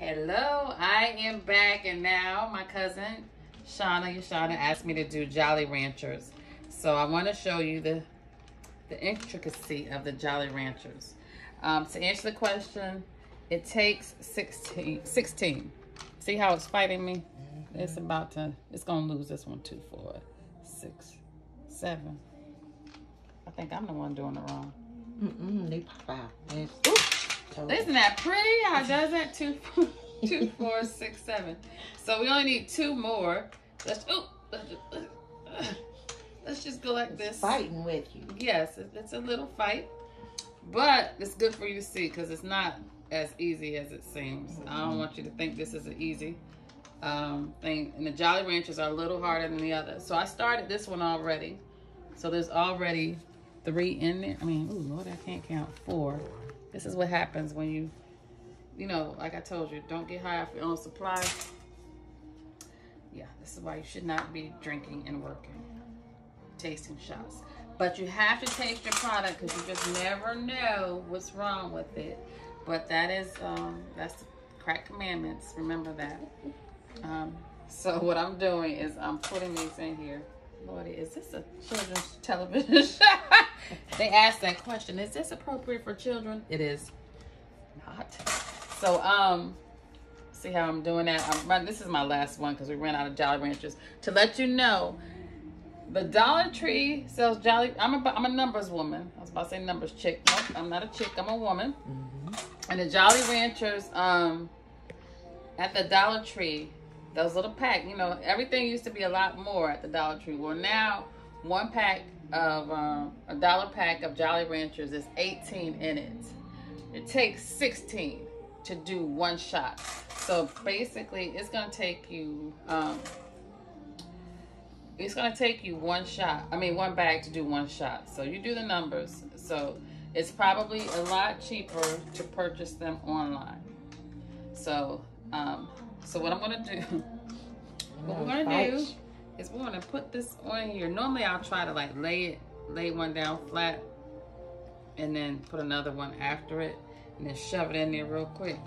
Hello, I am back, and now my cousin Yashana asked me to do Jolly Ranchers. So I want to show you the intricacy of the Jolly Ranchers. To answer the question, it takes 16. See how it's fighting me? It's gonna lose this one. 2, 4, 6, 7. I think I'm the one doing it wrong. They pop out. Isn't that pretty? How does that? 2, 4, 6, 7. So we only need 2 more. Let's just go like this. Fighting with you. Yes, it's a little fight, but it's good for you to see because it's not as easy as it seems. I don't want you to think this is an easy thing. And the Jolly Ranchers are a little harder than the others. So I started this one already. So there's already 3 in there. I mean, oh Lord, I can't count. 4. This is what happens when you know, like I told you, don't get high off your own supply. Yeah, this is why you should not be drinking and working, tasting shots. But you have to taste your product because you just never know what's wrong with it. But that is, that's the crack commandments. Remember that. So what I'm doing is I'm putting these in here. Lordy, is this a children's television show? They asked that question. Is this appropriate for children? It is not. So, see how I'm doing that? This is my last one because we ran out of Jolly Ranchers. To let you know, the Dollar Tree sells Jolly. I'm a numbers woman. I was about to say numbers chick. Nope, I'm not a chick. I'm a woman. And the Jolly Ranchers, at the Dollar Tree, those little pack, you know, everything used to be a lot more at the Dollar Tree. Well, now 1 pack of a $1 pack of Jolly Ranchers is 18 in it. It takes 16 to do 1 shot. So basically, it's gonna take you 1 shot. I mean, 1 bag to do 1 shot. So you do the numbers. So it's probably a lot cheaper to purchase them online. So so what I'm gonna do, is we're gonna put this on here. Normally I'll try to like lay one down flat and then put another one after it and then shove it in there real quick.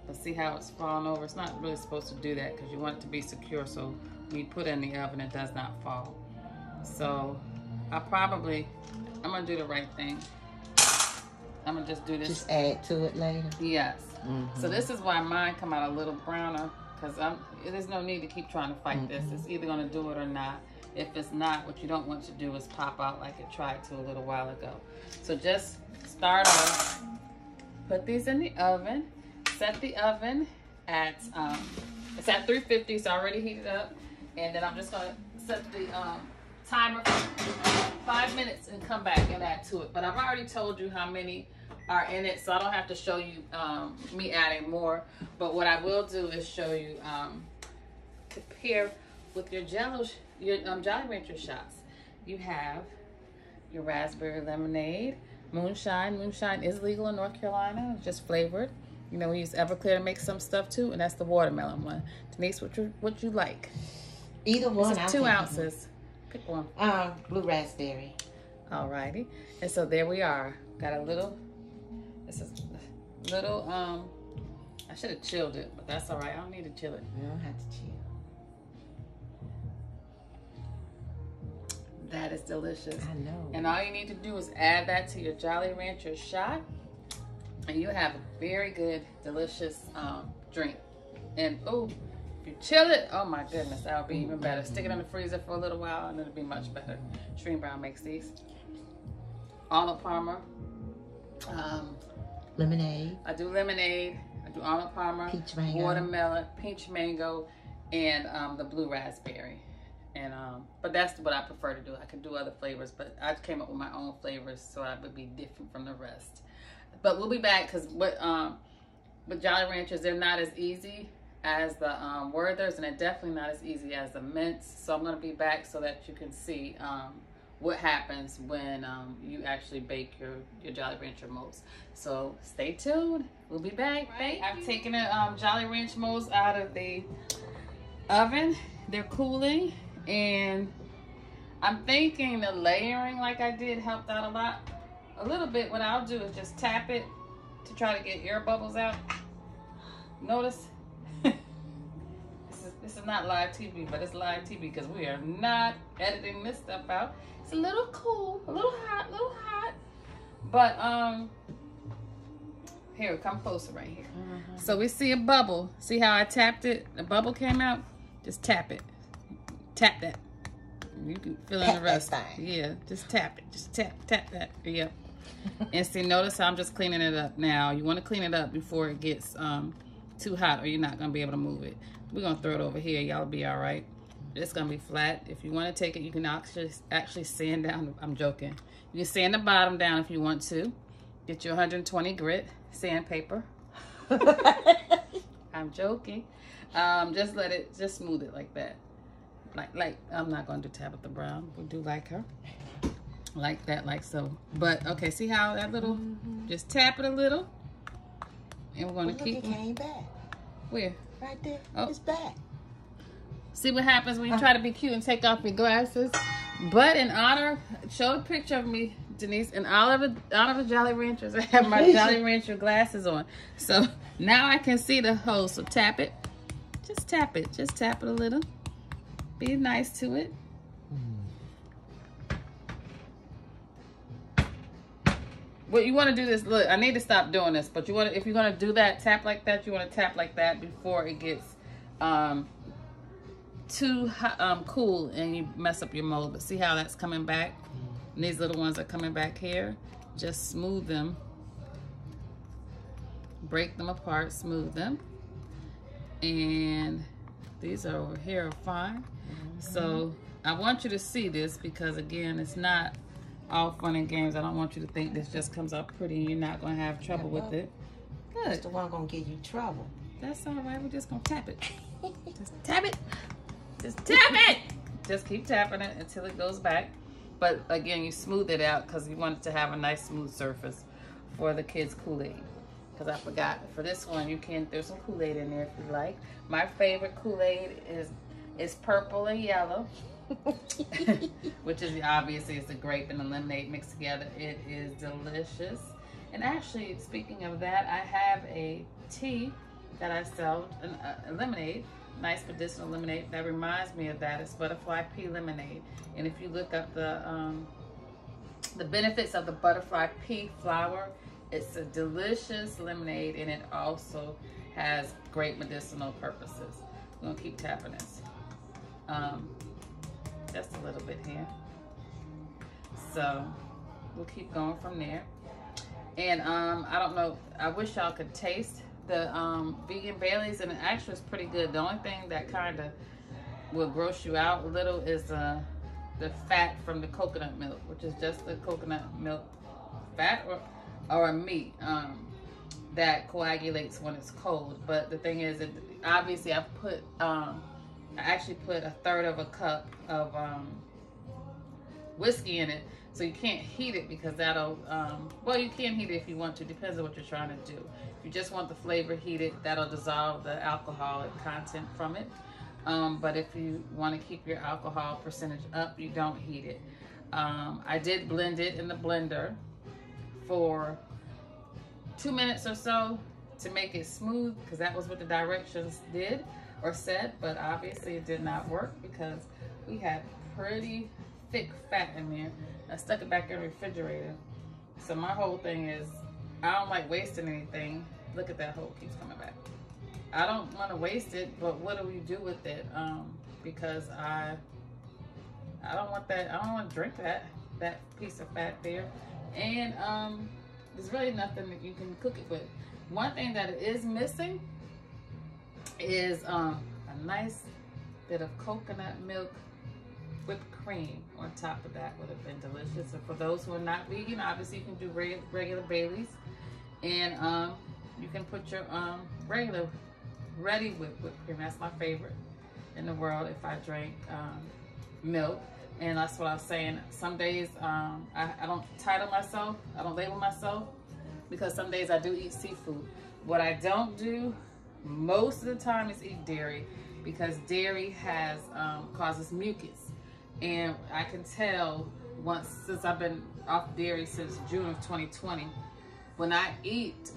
But see how it's falling over? It's not really supposed to do that because you want it to be secure so when you put it in the oven it does not fall. So I'm gonna do the right thing. I'm gonna just do this. Just add to it later. Yes. So this is why mine come out a little browner because there's no need to keep trying to fight this. It's either gonna do it or not. If it's not, what you don't want to do is pop out like it tried to a little while ago. So just start off, put these in the oven, set the oven at, it's at 350, it's already heated up. And then I'm just gonna set the timer for 5 minutes and come back and add to it. But I've already told you how many are in it, so I don't have to show you me adding more. But what I will do is show you to pair with your Jolly Rancher shots. You have your raspberry lemonade, moonshine. Moonshine is legal in North Carolina. It's just flavored. You know, we use Everclear to make some stuff too, and that's the watermelon one. Denise, what you like? Either one. It's 2 ounces. Pick one. Blue raspberry. Alrighty. And so there we are. Got a little. This is little. I should have chilled it, but that's all right. I don't need to chill it. You don't have to chill. That is delicious. I know. And all you need to do is add that to your Jolly Rancher shot, and you have a very good, delicious drink. And oh, if you chill it, oh my goodness, that would be even better. Stick it in the freezer for a little while, and it'll be much better. Shreen Brown makes these. Arnold Palmer. Lemonade. I do lemonade. I do Arnold Palmer. Peach mango. Watermelon, peach mango, and the blue raspberry. And but that's what I prefer to do. I could do other flavors, but I came up with my own flavors so I would be different from the rest. But we'll be back because with Jolly Ranchers, they're not as easy as the Werthers, and they're definitely not as easy as the mints. So I'm gonna be back so that you can see what happens when you actually bake your Jolly Rancher molds. So stay tuned. We'll be back. Right. I've taken the Jolly Rancher molds out of the oven. They're cooling, and I'm thinking the layering like I did helped out a lot. A little bit. What I'll do is just tap it to try to get air bubbles out. Notice this is not live TV, but it's live TV because we are not editing this stuff out. It's a little cool, a little hot, but here, come closer right here. So we see a bubble. See how I tapped it? The bubble came out. Just tap it. Tap that. You can fill in the rest. Yeah, just tap it. Just tap that. Yeah. And see, notice how I'm just cleaning it up now. You want to clean it up before it gets too hot, or you're not gonna be able to move it. We're gonna throw it over here. Y'all be all right. It's gonna be flat. If you want to take it, you can actually sand down. I'm joking. You can sand the bottom down if you want to. Get your 120 grit sandpaper. I'm joking. Just smooth it like that. Like I'm not gonna do Tabitha Brown. We'll do like her. Like that, like so. But okay, see how that little, just tap it a little. And we're gonna keep it. Came back. Where? Right there. Oh. It's back. See what happens when you try to be cute and take off your glasses. But in honor, show a picture of me, Denise. In honor of Jolly Ranchers, I have my Jolly Rancher glasses on. So now I can see the hole. So tap it. Just tap it. Just tap it a little. Be nice to it. What you want to do this, look, I need to stop doing this, but if you're going to do that, tap like that, you want to tap like that before it gets too cool and you mess up your mold. But see how that's coming back? And these little ones are coming back here. Just smooth them. Break them apart, smooth them. And these are over here are fine. So I want you to see this because, again, it's not all fun and games. I don't want you to think this just comes out pretty and you're not going to have trouble with it. Good. That's the one going to give you trouble. That's all right. We're just going to tap it. Just tap it. Just tap it. Just keep tapping it until it goes back. But again, you smooth it out because you want it to have a nice smooth surface for the kids' Kool-Aid. Because I forgot, for this one, you can throw some Kool-Aid in there if you like. My favorite Kool-Aid is purple and yellow. Which is obviously it's a grape and a lemonade mixed together. It is delicious. And actually, speaking of that, I have a tea that I sell, a lemonade, nice medicinal lemonade that reminds me of that. It's butterfly pea lemonade. And if you look up the benefits of the butterfly pea flower, it's a delicious lemonade and it also has great medicinal purposes. We're gonna keep tapping this. Just a little bit here. So we'll keep going from there. And I don't know, I wish y'all could taste the vegan Baileys, and it actually is pretty good. The only thing that kind of will gross you out a little is the fat from the coconut milk, which is just the coconut milk fat or a meat that coagulates when it's cold. But the thing is, obviously I actually put 1/3 of a cup of whiskey in it, so you can't heat it because that'll well, you can heat it if you want to, depends on what you're trying to do. If you just want the flavor heated, that'll dissolve the alcoholic content from it. But if you want to keep your alcohol percentage up, you don't heat it. I did blend it in the blender for 2 minutes or so to make it smooth, because that was what the directions did or said, but obviously it did not work because we had pretty thick fat in there. I stuck it back in the refrigerator. So my whole thing is, I don't like wasting anything. Look at that hole, keeps coming back. I don't want to waste it, but what do we do with it? Because I don't want that. I don't want to drink that piece of fat there. And there's really nothing that you can cook it with. One thing that it is missing is a nice bit of coconut milk whipped cream on top of that. Would have been delicious. And for those who are not vegan, obviously you can do regular Baileys, and you can put your regular ready whipped cream. That's my favorite in the world if I drink milk. And that's what I was saying. Some days I don't title myself, I don't label myself, because some days I do eat seafood. What I don't do most of the time is eat dairy, because dairy causes mucus. And I can tell since I've been off dairy since June of 2020, when I eat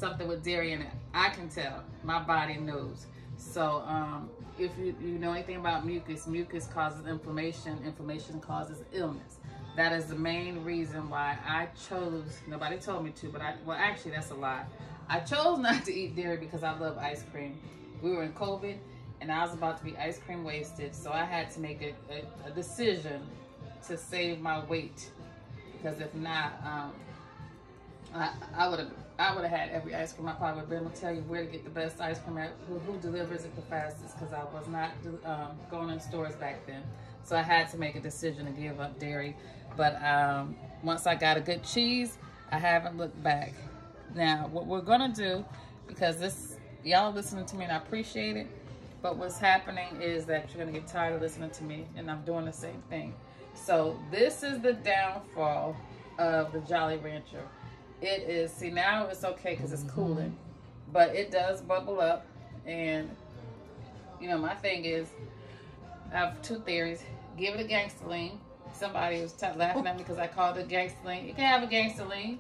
something with dairy in it. I can tell. My body knows. So if you know anything about mucus, mucus causes inflammation. Inflammation causes illness. That is the main reason why I chose, nobody told me to, but well, actually that's a lie. I chose not to eat dairy because I love ice cream. We were in COVID and I was about to be ice cream wasted. So I had to make a decision to save my weight, because if not, I would have had every ice cream. I probably would have been able to tell you where to get the best ice cream at, who delivers it the fastest, because I was not going in stores back then. So I had to make a decision to give up dairy. But once I got a good cheese, I haven't looked back. Now, what we're gonna do, because y'all are listening to me and I appreciate it, but what's happening is that you're gonna get tired of listening to me, and I'm doing the same thing. So this is the downfall of the Jolly Rancher. It is, see, now it's okay because it's cooling, but it does bubble up. And you know, my thing is, I have two theories. Give it a gangster lean. Somebody was laughing at me because I called it gangster lean. You can have a gangster lean,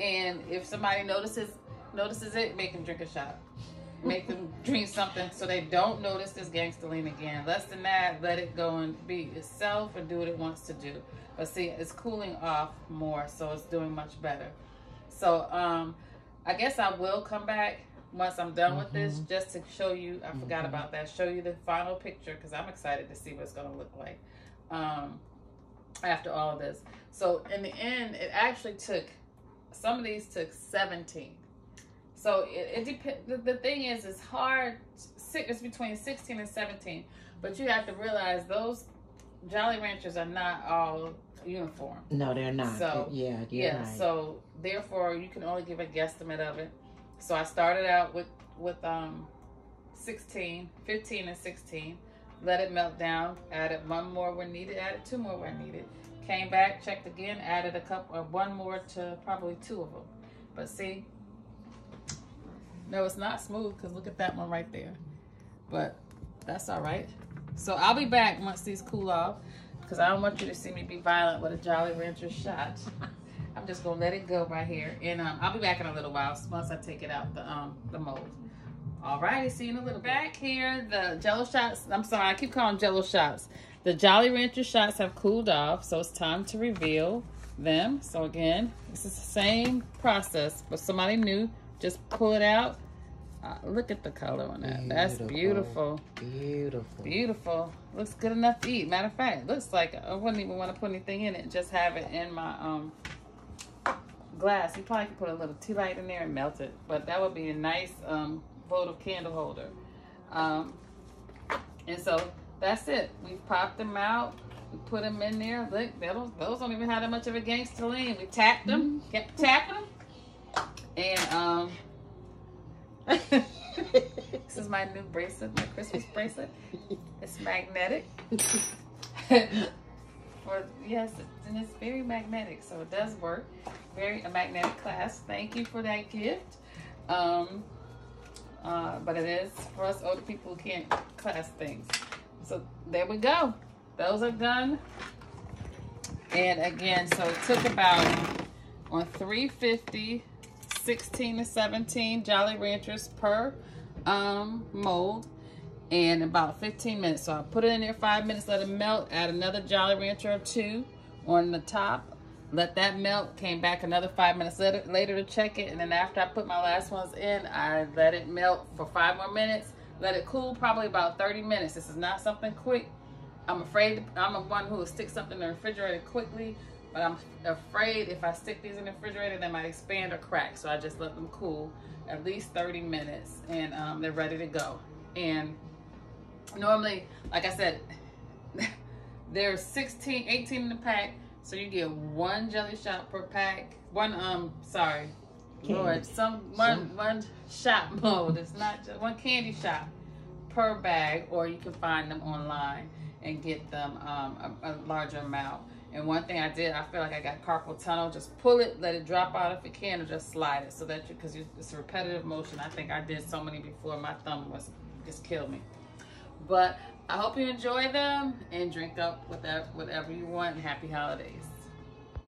and if somebody notices it, make them drink a shot. Make them drink something so they don't notice this gangster lean again. Less than that, let it go and be itself and do what it wants to do. But see, it's cooling off more, so it's doing much better. So I guess I will come back once I'm done with this, just to show you. I forgot about that. Show you the final picture, because I'm excited to see what it's going to look like after all of this. So in the end, it actually took, some of these took 17. So it depends. The thing is, it's hard. It's between 16 and 17, but you have to realize those Jolly Ranchers are not all uniform. No, they're not. So yeah. Right. So therefore, you can only give a guesstimate of it. So I started out with 16, 15, and 16. Let it melt down. Added one more when needed. Added two more when needed. Came back, checked again. Added a couple, or one more to probably two of them. But see. No, it's not smooth, because look at that one right there. But that's all right. So I'll be back once these cool off, because I don't want you to see me be violent with a Jolly Rancher shot. I'm just going to let it go right here. And I'll be back in a little while once I take it out the mold. All righty, see you in a little bit. Back here, the Jello shots. I'm sorry, I keep calling Jello shots. The Jolly Rancher shots have cooled off, so it's time to reveal them. So again, this is the same process, but somebody new. Just pull it out. Look at the color on that. That's beautiful. Beautiful. Beautiful. Looks good enough to eat. Matter of fact, it looks like I wouldn't even want to put anything in it. Just have it in my glass. You probably could put a little tea light in there and melt it. But that would be a nice votive candle holder. And so that's it. We popped them out. We put them in there. Look, those don't even have that much of a gangster lean. We tapped them. Kept tapping them. And this is my new bracelet, my Christmas bracelet. It's magnetic. Yes, and it's very magnetic, so it does work. A magnetic clasp. Thank you for that gift. But it is for us older people who can't clasp things. So there we go. Those are done. And again, so it took about on 350. 16 to 17 Jolly Ranchers per mold, and about 15 minutes. So I put it in there 5 minutes, let it melt, add another Jolly Rancher or two on the top, let that melt, came back another 5 minutes later to check it, and then after I put my last ones in, I let it melt for 5 more minutes, let it cool probably about 30 minutes. This is not something quick. I'm afraid, I'm one who will stick something in the refrigerator quickly, but I'm afraid if I stick these in the refrigerator, they might expand or crack. So I just let them cool at least 30 minutes, and they're ready to go. And normally, like I said, there's 18 in the pack, so you get one jelly shot per pack. One shot mold. It's not just one candy shot per bag, or you can find them online and get them a larger amount. And one thing I did, I feel like I got carpal tunnel. Just pull it, let it drop out if you can, or just slide it, so that because it's a repetitive motion. I think I did so many before, my thumb just killed me. But I hope you enjoy them and drink up whatever you want, and happy holidays.